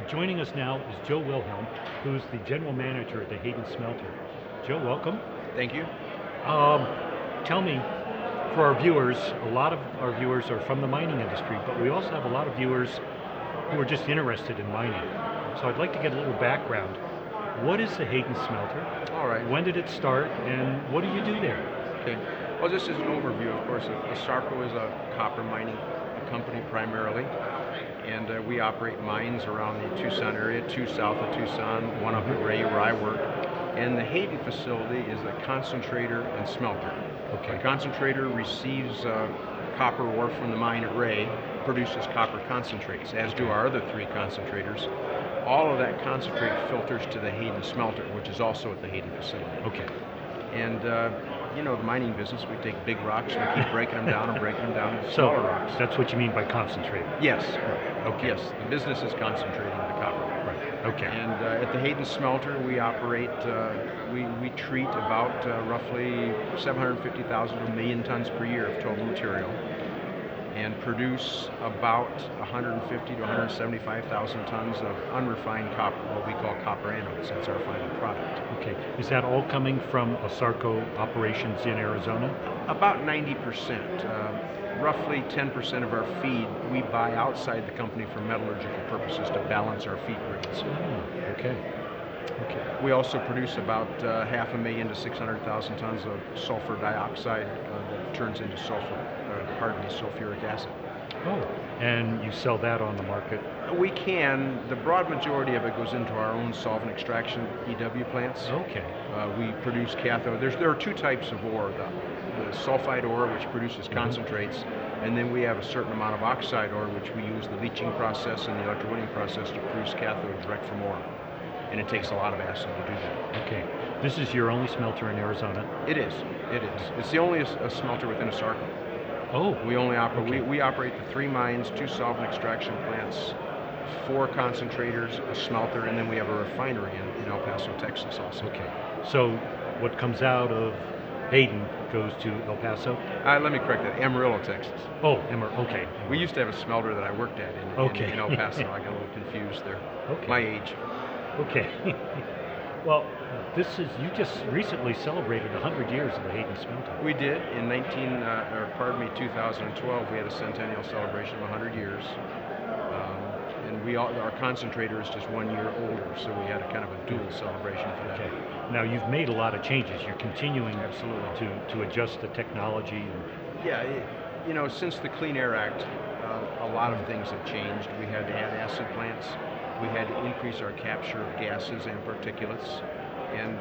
Joining us now is Joe Wilhelm, who's the general manager at the Hayden Smelter. Joe, welcome. Thank you. Um, Tell me, for our viewers, a lot of our viewers are from the mining industry, but we also have a lot of viewers who are just interested in mining. So I'd like to get a little background. What is the Hayden Smelter? All right. When did it start, and what do you do there? Okay. Well, just as an overview, of course, ASARCO is a copper mining company primarily, and we operate mines around the Tucson area, two south of Tucson, one up at Ray where I work. And the Hayden facility is a concentrator and smelter. Okay. The concentrator receives copper ore from the mine at Ray, produces copper concentrates, as do our other three concentrators. All of that concentrate filters to the Hayden smelter, which is also at the Hayden facility. Okay. And you know, the mining business, we take big rocks, we keep breaking them down and breaking them down into So smaller rocks. that's what you mean by concentrate. Yes. Okay. Yes, the business is concentrating the copper. Right. Okay. And at the Hayden smelter, we operate, we treat about roughly 750,000 to 1 million tons per year of total material, and produce about 150 to 175,000 tons of unrefined copper, what we call copper anodes. That's our final product. Okay. Is that all coming from ASARCO operations in Arizona? About 90%. Roughly 10% of our feed we buy outside the company for metallurgical purposes to balance our feed grades. Oh, okay. Okay. We also produce about 500,000 to 600,000 tons of sulfur dioxide that turns into sulfuric acid. Oh, and you sell that on the market? We can. The broad majority of it goes into our own solvent extraction EW plants. Okay. We produce cathode. There are two types of ore. The sulfide ore, which produces concentrates, and then we have a certain amount of oxide ore, which we use the leaching process and the electrowinning process to produce cathode direct from ore. And it takes a lot of acid to do that. Okay. This is your only smelter in Arizona? It is. It is. It's the only smelter within ASARCO. Oh. We only operate. Okay. We operate the 3 mines, 2 solvent extraction plants, 4 concentrators, a smelter, and then we have a refinery in El Paso, Texas, also. Okay. So what comes out of Hayden goes to El Paso? Let me correct that. Amarillo, Texas. Oh, okay. We used to have a smelter that I worked at in El Paso. I got a little confused there. Okay. My age. Okay. Well, you just recently celebrated 100 years of the Hayden Smelter. We did in 2012. We had a centennial celebration of 100 years, and our concentrator is just 1 year older, so we had a kind of a dual celebration for that. Okay. Now you've made a lot of changes. You're continuing Absolutely to adjust the technology. Yeah, you know, since the Clean Air Act, a lot of things have changed. We had to add acid plants. We had to increase our capture of gases and particulates, and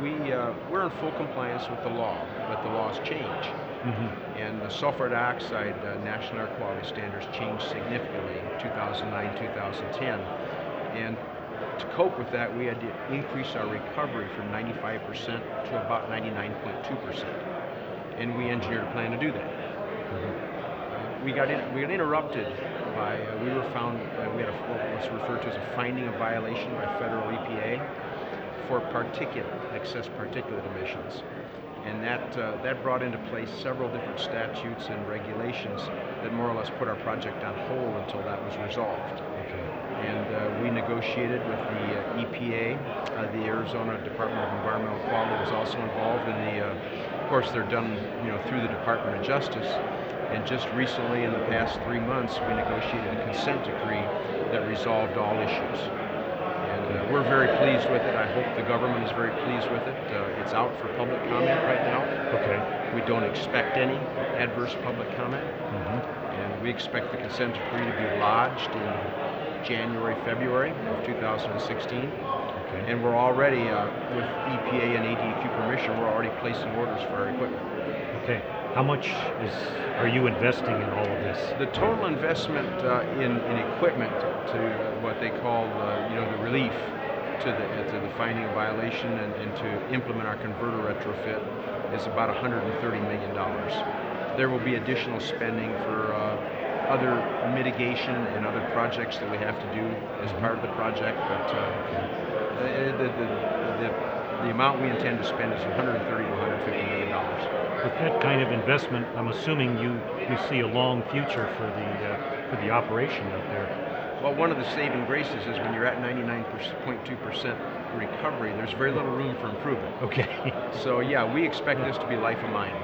we're in full compliance with the law, but the laws change. Mm-hmm. And the sulfur dioxide national air quality standards changed significantly in 2009, 2010, and to cope with that, we had to increase our recovery from 95% to about 99.2%, and we engineered a plan to do that. Mm-hmm. We got interrupted by, we were found, we had what's referred to as a finding of violation by federal EPA for excess particulate emissions. And that brought into place several different statutes and regulations that more or less put our project on hold until that was resolved. Okay. And we negotiated with the EPA. The Arizona Department of Environmental Quality was also involved in of course they're done, you know, through the Department of Justice. And just recently, in the past 3 months, we negotiated a consent decree that resolved all issues. And we're very pleased with it. I hope the government is very pleased with it. It's out for public comment right now. Okay. We don't expect any adverse public comment. Mm-hmm. And we expect the consent decree to be lodged in January, February of 2016. Okay. And we're already, with EPA and ADQ permission, we're already placing orders for our equipment. Okay. How much are you investing in all of this? The total investment in equipment to what they call the relief to the finding of violation and to implement our converter retrofit is about $130 million. There will be additional spending for other mitigation and other projects that we have to do as part of the project, but the amount we intend to spend is $130 to $150 million. With that kind of investment, I'm assuming you see a long future for the operation out there. Well, one of the saving graces is when you're at 99.2% recovery, there's very little room for improvement. Okay. So yeah, we expect this to be life of mine,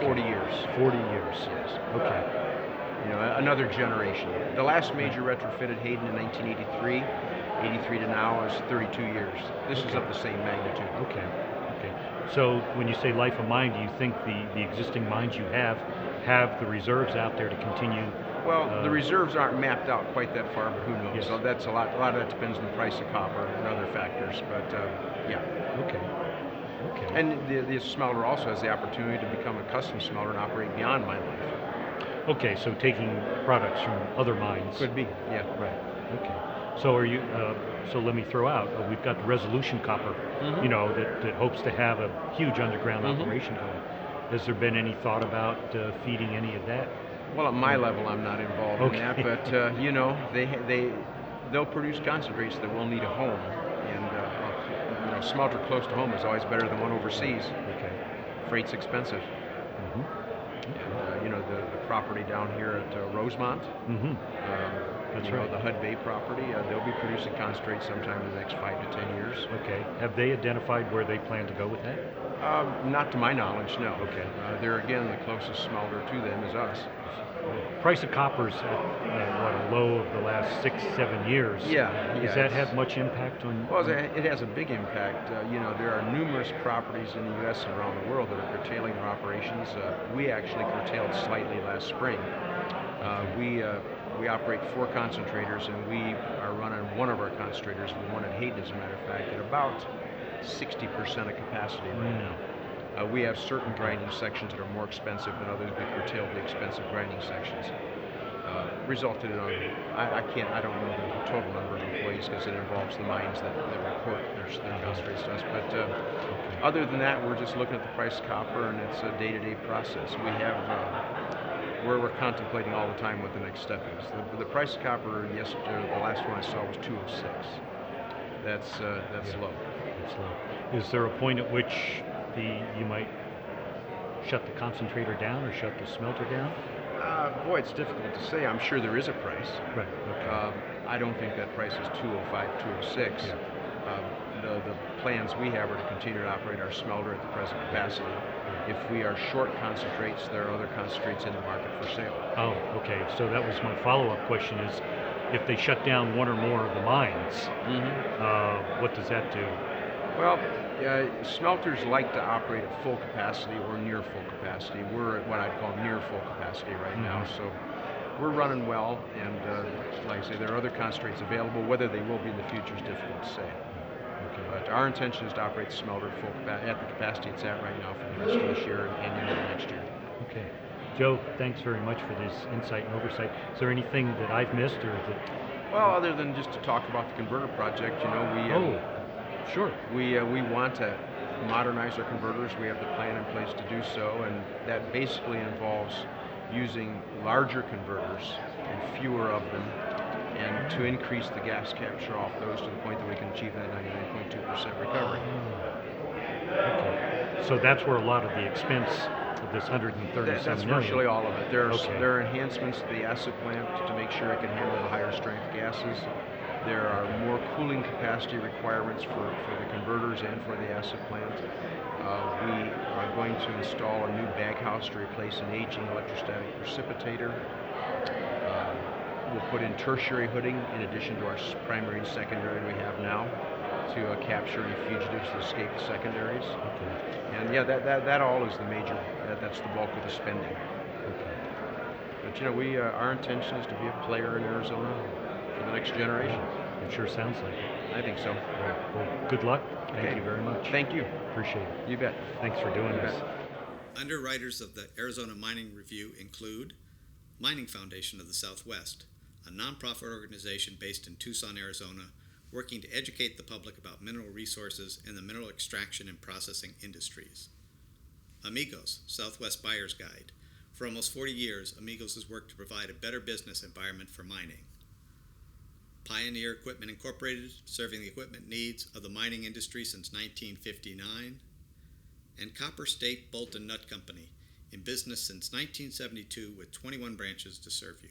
40 years. 40 years. Yes. Okay. You know, another generation. The last major retrofit at Hayden in 1983, 83 to now is 32 years. This is of the same magnitude. Okay. Okay. So when you say life of mine, do you think the existing mines you have the reserves out there to continue? Well, the reserves aren't mapped out quite that far, but who knows? Yes. So that's a lot of that depends on the price of copper and other factors. But yeah. Okay. Okay. And the smelter also has the opportunity to become a custom smelter and operate beyond mine life. Okay, so taking products from other mines. Could be, yeah. Right. Okay. So are you? So let me throw out. We've got the resolution copper. Mhm. You know that hopes to have a huge underground Mhm. operation going. Has there been any thought about feeding any of that? Well, at my level, I'm not involved in that, but you know, they'll produce concentrates that will need a home, and you know, smelter close to home is always better than one overseas. Okay. Freight's expensive. Mm-hmm. You know, the property down here at Rosemont, Mm-hmm. That's you know, right. the Hud Bay property, they'll be producing concentrates sometime in the next 5 to 10 years. Okay. Have they identified where they plan to go with that? Not to my knowledge, no. Okay. They're again the closest smelter to them is us. Price of copper's at what, a low of the last 6-7 years. Yeah. Does that have much impact on? Well, it has a big impact. You know, there are numerous properties in the U.S. and around the world that are curtailing their operations. We actually curtailed slightly last spring. We operate 4 concentrators, and we are running one of our concentrators, the one at Hayden, as a matter of fact, at about 60% of capacity right now. We have certain grinding sections that are more expensive than others. We curtailed the expensive grinding sections. Resulted in, I don't know the total number of employees because it involves the mines that report their concentrates to us. But other than that, we're just looking at the price of copper, and it's a day-to-day process. We have we're contemplating all the time what the next step is. The price of copper yesterday, the last one I saw was 206. That's low. That's low. Is there a point at which you might shut the concentrator down or shut the smelter down? Boy, it's difficult to say. I'm sure there is a price. Right. Okay. I don't think that price is 205, 206. Yeah. The plans we have are to continue to operate our smelter at the present capacity. If we are short concentrates, there are other concentrates in the market for sale. Oh, okay. So that was my follow-up question: is if they shut down one or more of the mines, what does that do? Well, smelters like to operate at full capacity or near full capacity. We're at what I'd call near full capacity right now, so we're running well. And like I say, there are other concentrates available. Whether they will be in the future is difficult to say. Okay. But our intention is to operate the smelter at at the capacity it's at right now for the rest of this year and into next year. Okay. Joe, thanks very much for this insight and oversight. Is there anything that I've missed, or that? Well, other than just to talk about the converter project, you know, Sure. we want to modernize our converters. We have the plan in place to do so, and that basically involves using larger converters and fewer of them, and to increase the gas capture off those to the point that we can achieve that 99.2% recovery. Okay. So that's where a lot of the expense of this 137 That's million. virtually all of it. There are Okay. enhancements to the acid plant to make sure it can handle the higher strength gases. There are more cooling capacity requirements for the converters and for the acid plant. We are going to install a new baghouse to replace an aging electrostatic precipitator. We'll put in tertiary hooding in addition to our primary and secondary we have now to capture any fugitives that escape the secondaries. Okay. And yeah, that all is the major, that's the bulk of the spending. Okay. But you know, our intention is to be a player in Arizona for the next generation. It sure sounds like it. I think so. Well, good luck. Thank you very much. Thank you. Appreciate it. You bet. Thanks for doing You this. bet. Underwriters of the Arizona Mining Review include Mining Foundation of the Southwest, a nonprofit organization based in Tucson, Arizona, working to educate the public about mineral resources and the mineral extraction and processing industries. Amigos, Southwest Buyer's Guide. For almost 40 years, Amigos has worked to provide a better business environment for mining. Pioneer Equipment Incorporated, serving the equipment needs of the mining industry since 1959. And Copper State Bolt and Nut Company, in business since 1972 with 21 branches to serve you.